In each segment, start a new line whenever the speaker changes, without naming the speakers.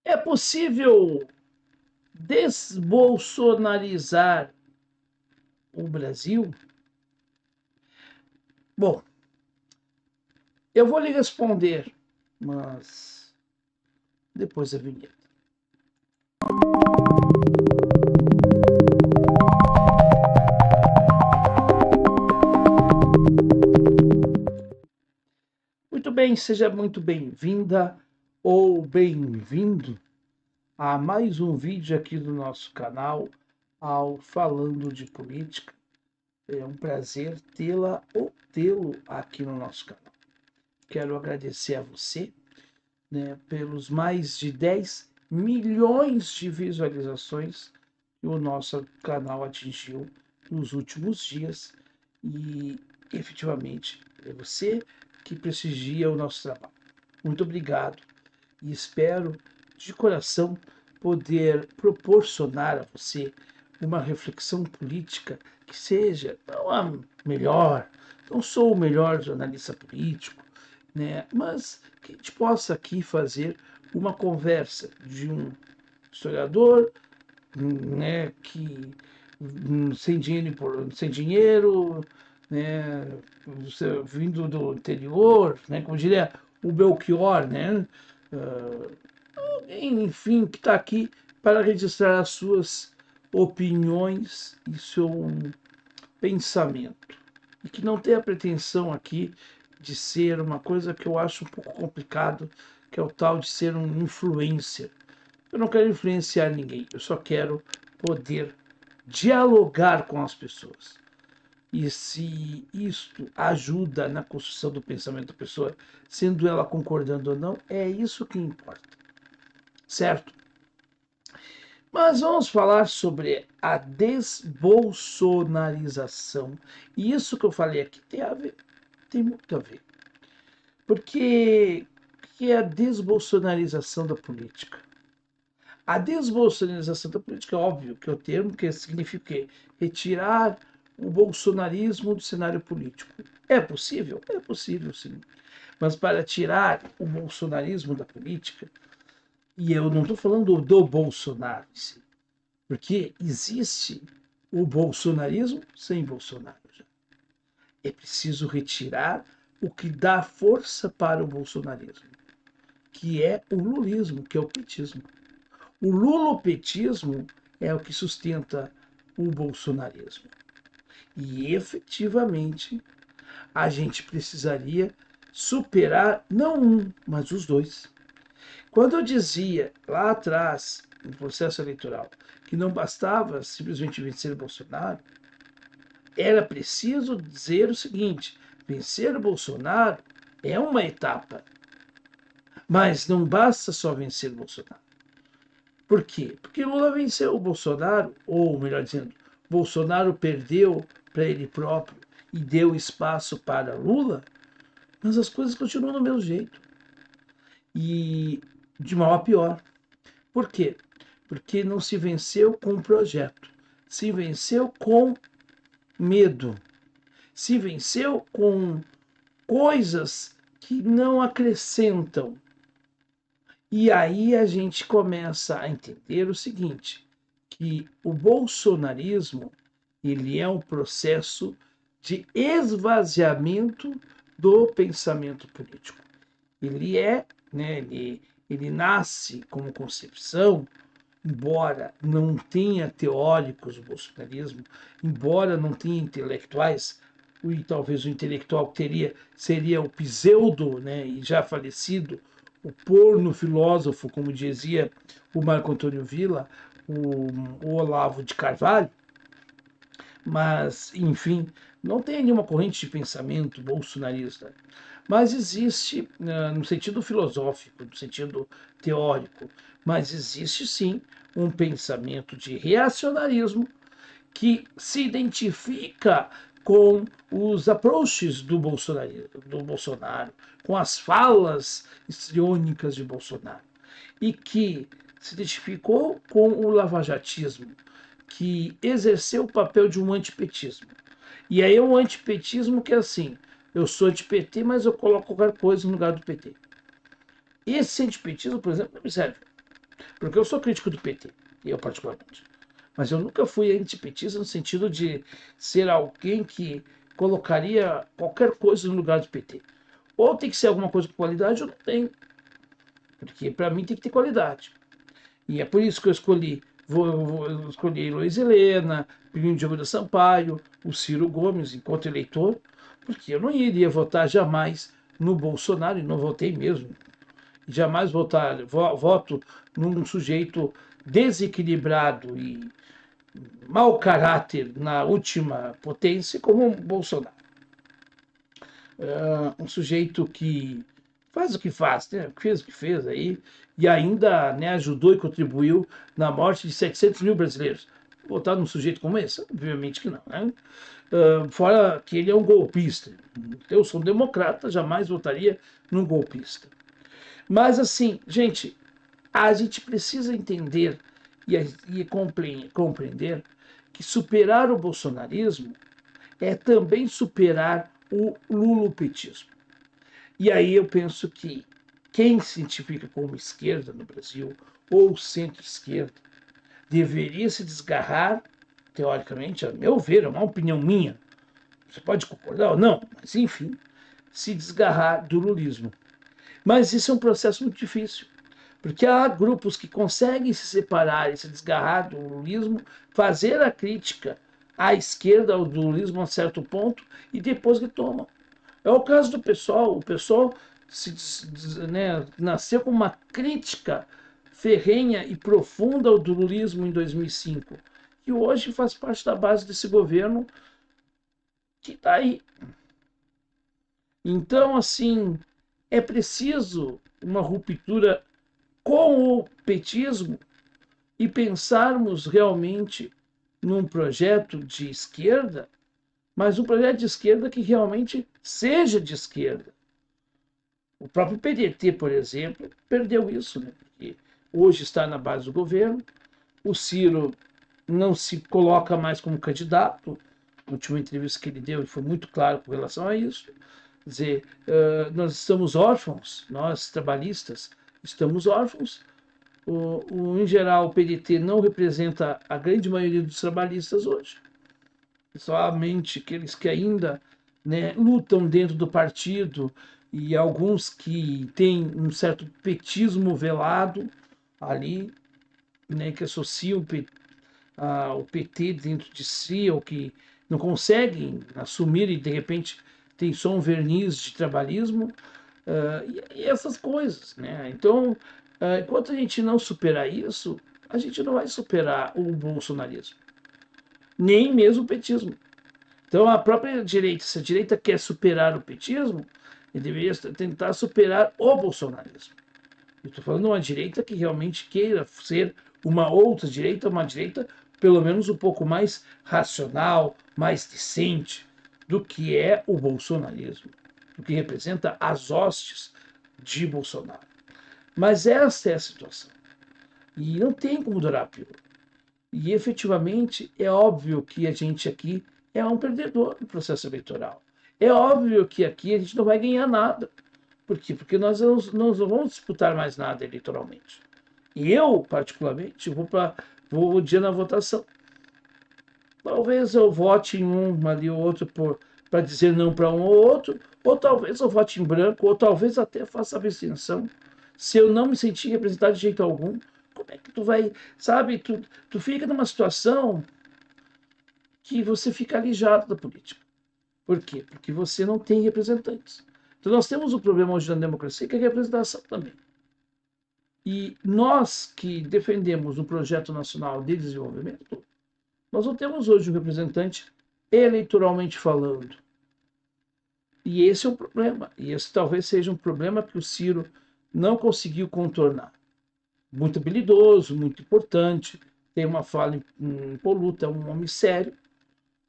É possível desbolsonarizar o Brasil? Bom, eu vou lhe responder, mas depois da vinheta. Muito bem, seja muito bem-vinda ou bem-vindo a mais um vídeo aqui do nosso canal, ao Falando de Política. É um prazer tê-la ou tê-lo aqui no nosso canal. Quero agradecer a você, né, pelos mais de 10 milhões de visualizações que o nosso canal atingiu nos últimos dias e, efetivamente, é você que prestigia o nosso trabalho. Muito obrigado e espero de coração poder proporcionar a você uma reflexão política que seja não a melhor, não sou o melhor jornalista político, né, mas que a gente possa aqui fazer uma conversa de um historiador, né, que sem dinheiro, né, vindo do interior, né, como diria o Belchior, né, enfim, que está aqui para registrar as suas opiniões e seu pensamento. E que não tem a pretensão aqui de ser uma coisa que eu acho um pouco complicado, que é o tal de ser um influencer. Eu não quero influenciar ninguém, eu só quero poder dialogar com as pessoas. E se isto ajuda na construção do pensamento da pessoa, sendo ela concordando ou não, é isso que importa. Certo? Mas vamos falar sobre a desbolsonarização. E isso que eu falei aqui tem a ver, tem muito a ver. Porque que é a desbolsonarização da política? A desbolsonarização da política é óbvio que é o termo que significa o quê? Retirar o bolsonarismo do cenário político. É possível? É possível, sim. Mas para tirar o bolsonarismo da política, e eu não estou falando do Bolsonaro, porque existe o bolsonarismo sem Bolsonaro. É preciso retirar o que dá força para o bolsonarismo, que é o lulismo, que é o petismo. O lulopetismo é o que sustenta o bolsonarismo. E efetivamente a gente precisaria superar não um, mas os dois. Quando eu dizia lá atrás, no processo eleitoral, que não bastava simplesmente vencer Bolsonaro, era preciso dizer o seguinte: vencer o Bolsonaro é uma etapa, mas não basta só vencer o Bolsonaro. Por quê? Porque Lula venceu o Bolsonaro, ou melhor dizendo, Bolsonaro perdeu para ele próprio e deu espaço para Lula, mas as coisas continuam do mesmo jeito. E de mal a pior. Por quê? Porque não se venceu com um projeto, se venceu com medo, se venceu com coisas que não acrescentam. E aí a gente começa a entender o seguinte, que o bolsonarismo ele é um processo de esvaziamento do pensamento político. Ele é, né, ele nasce como concepção, embora não tenha teóricos do bolsonarismo, embora não tenha intelectuais, e talvez o intelectual que teria seria o pseudo, né, e já falecido, o porno filósofo, como dizia o Marco Antônio Villa, o Olavo de Carvalho, mas, enfim, não tem nenhuma corrente de pensamento bolsonarista. Mas existe, no sentido filosófico, no sentido teórico, mas existe sim um pensamento de reacionarismo que se identifica com os approaches do Bolsonaro, com as falas histriônicas de Bolsonaro, e que se identificou com o lavajatismo, que exerceu o papel de um antipetismo. E aí é um antipetismo que é assim, eu sou anti-PT, mas eu coloco qualquer coisa no lugar do PT. Esse antipetismo, por exemplo, não me serve. Porque eu sou crítico do PT, eu particularmente. Mas eu nunca fui antipetista no sentido de ser alguém que colocaria qualquer coisa no lugar do PT. Ou tem que ser alguma coisa com qualidade ou não tem. Porque para mim tem que ter qualidade. E é por isso que eu escolhi. Eu escolhi Luiz Helena, Plínio de Almeida Sampaio, o Ciro Gomes enquanto eleitor, porque eu não iria votar jamais no Bolsonaro, e não votei mesmo. Jamais voto num sujeito desequilibrado e mau caráter na última potência como o Bolsonaro. Um sujeito que faz o que faz, né? Fez o que fez aí, e ainda, né, ajudou e contribuiu na morte de 700 mil brasileiros. Votar num sujeito como esse? Obviamente que não, né? Fora que ele é um golpista. Eu sou um democrata, jamais votaria num golpista. Mas assim, gente, a gente precisa entender e compreender que superar o bolsonarismo é também superar o lulopetismo. E aí eu penso que quem se identifica como esquerda no Brasil, ou centro-esquerda, deveria se desgarrar, teoricamente, a meu ver, é uma opinião minha, você pode concordar ou não, mas enfim, se desgarrar do lulismo. Mas isso é um processo muito difícil, porque há grupos que conseguem se separar e se desgarrar do lulismo, fazer a crítica à esquerda, ao lulismo a certo ponto, e depois retomam. É o caso do pessoal. O pessoal né, nasceu com uma crítica ferrenha e profunda ao lulismo em 2005, que hoje faz parte da base desse governo que está aí. Então, assim, é preciso uma ruptura com o petismo e pensarmos realmente num projeto de esquerda, mas um projeto de esquerda que realmente seja de esquerda. O próprio PDT, por exemplo, perdeu isso, né? Porque hoje está na base do governo, o Ciro não se coloca mais como candidato, na última entrevista que ele deu, ele foi muito claro com relação a isso. Quer dizer, nós estamos órfãos, nós trabalhistas estamos órfãos. Em geral, o PDT não representa a grande maioria dos trabalhistas hoje. Somente aqueles que ainda, né, lutam dentro do partido e alguns que têm um certo petismo velado ali, né, que associam o PT dentro de si, ou que não conseguem assumir e de repente tem só um verniz de trabalhismo, e essas coisas, né? Então, enquanto a gente não superar isso, a gente não vai superar o bolsonarismo, nem mesmo o petismo. Então, a própria direita, se a direita quer superar o petismo, ele deveria tentar superar o bolsonarismo. Eu estou falando de uma direita que realmente queira ser uma outra direita, uma direita pelo menos um pouco mais racional, mais decente do que é o bolsonarismo, do que representa as hostes de Bolsonaro. Mas essa é a situação. E não tem como durar a pílula. E efetivamente é óbvio que a gente aqui é um perdedor no processo eleitoral. É óbvio que aqui a gente não vai ganhar nada. Por quê? Porque nós não vamos disputar mais nada eleitoralmente. E eu, particularmente, vou o dia na votação. Talvez eu vote em um ali ou outro para dizer não para um ou outro, ou talvez eu vote em branco, ou talvez até faça abstenção. Se eu não me sentir representado de jeito algum, como é que tu vai, sabe? Tu fica numa situação que você fica alijado da política. Por quê? Porque você não tem representantes. Então nós temos um problema hoje na democracia que é a representação também. E nós que defendemos um projeto nacional de desenvolvimento, nós não temos hoje um representante eleitoralmente falando. E esse é um problema. E esse talvez seja um problema que o Ciro não conseguiu contornar. Muito habilidoso, muito importante, tem uma fala impoluta, é um homem sério.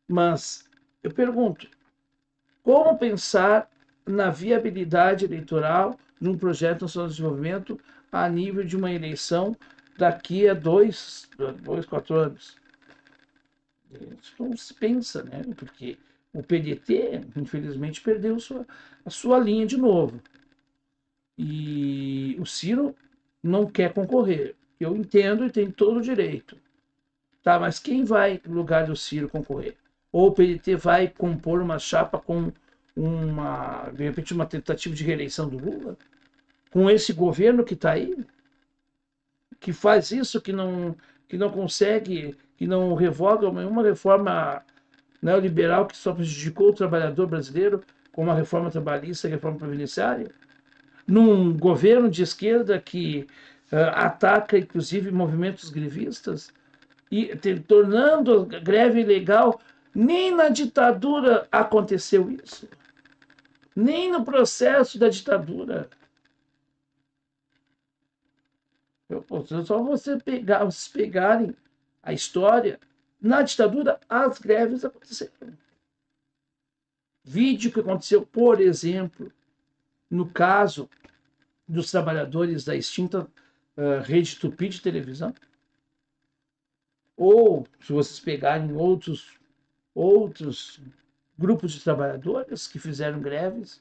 Mas eu pergunto, como pensar na viabilidade eleitoral de um projeto nacional de desenvolvimento a nível de uma eleição daqui a 4 anos? Isso não se pensa, né? Porque o PDT, infelizmente, perdeu a sua linha de novo. E o Ciro não quer concorrer. Eu entendo e tenho todo o direito. Tá, mas quem vai no lugar do Ciro concorrer? Ou o PDT vai compor uma chapa com de repente, uma tentativa de reeleição do Lula? Com esse governo que está aí, que faz isso, que não consegue, que não revoga nenhuma reforma neoliberal que só prejudicou o trabalhador brasileiro, como a reforma trabalhista e a reforma previdenciária? Num governo de esquerda que ataca, inclusive, movimentos grevistas e tornando a greve ilegal. Nem na ditadura aconteceu isso. Nem no processo da ditadura. Só vocês pegarem a história. Na ditadura, as greves aconteceram. Vídeo que aconteceu, por exemplo, no caso dos trabalhadores da extinta Rede Tupi de televisão. Ou, se vocês pegarem outros grupos de trabalhadores que fizeram greves,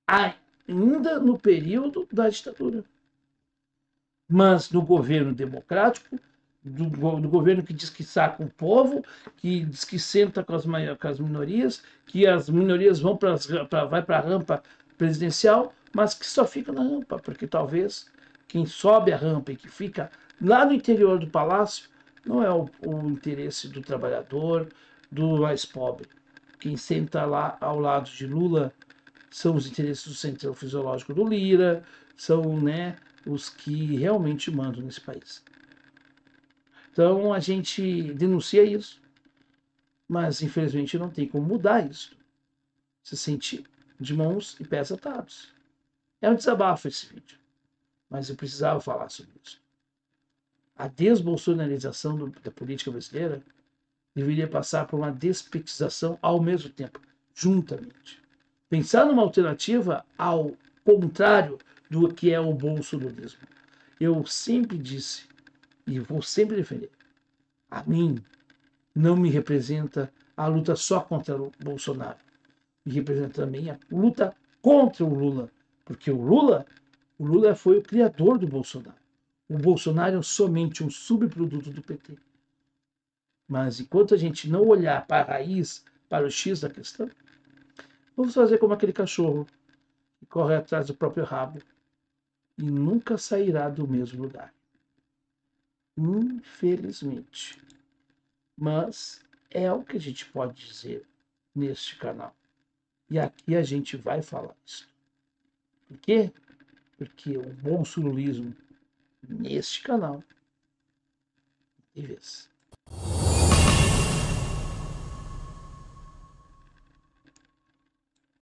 ainda no período da ditadura. Mas no governo democrático, do governo que diz que saca o povo, que diz que senta com as minorias, que as minorias vão vai para a rampa presidencial, mas que só fica na rampa, porque talvez quem sobe a rampa e que fica lá no interior do palácio não é o interesse do trabalhador, do mais pobre. Quem senta lá ao lado de Lula são os interesses do centro fisiológico do Lira, são, né, os que realmente mandam nesse país. Então a gente denuncia isso, mas infelizmente não tem como mudar isso. Se sente de mãos e pés atados. É um desabafo esse vídeo, mas eu precisava falar sobre isso. A desbolsonarização da política brasileira deveria passar por uma despetização ao mesmo tempo, juntamente. Pensar numa alternativa ao contrário do que é o bolsonarismo. Eu sempre disse, e vou sempre defender, a mim não me representa a luta só contra o Bolsonaro. Me representa também a luta contra o Lula. Porque o Lula foi o criador do Bolsonaro. O Bolsonaro é somente um subproduto do PT. Mas enquanto a gente não olhar para a raiz, para o X da questão, vamos fazer como aquele cachorro que corre atrás do próprio rabo e nunca sairá do mesmo lugar. Infelizmente. Mas é o que a gente pode dizer neste canal. E aqui a gente vai falar isso. Por quê? Porque o bolsonarismo neste canal tem vez.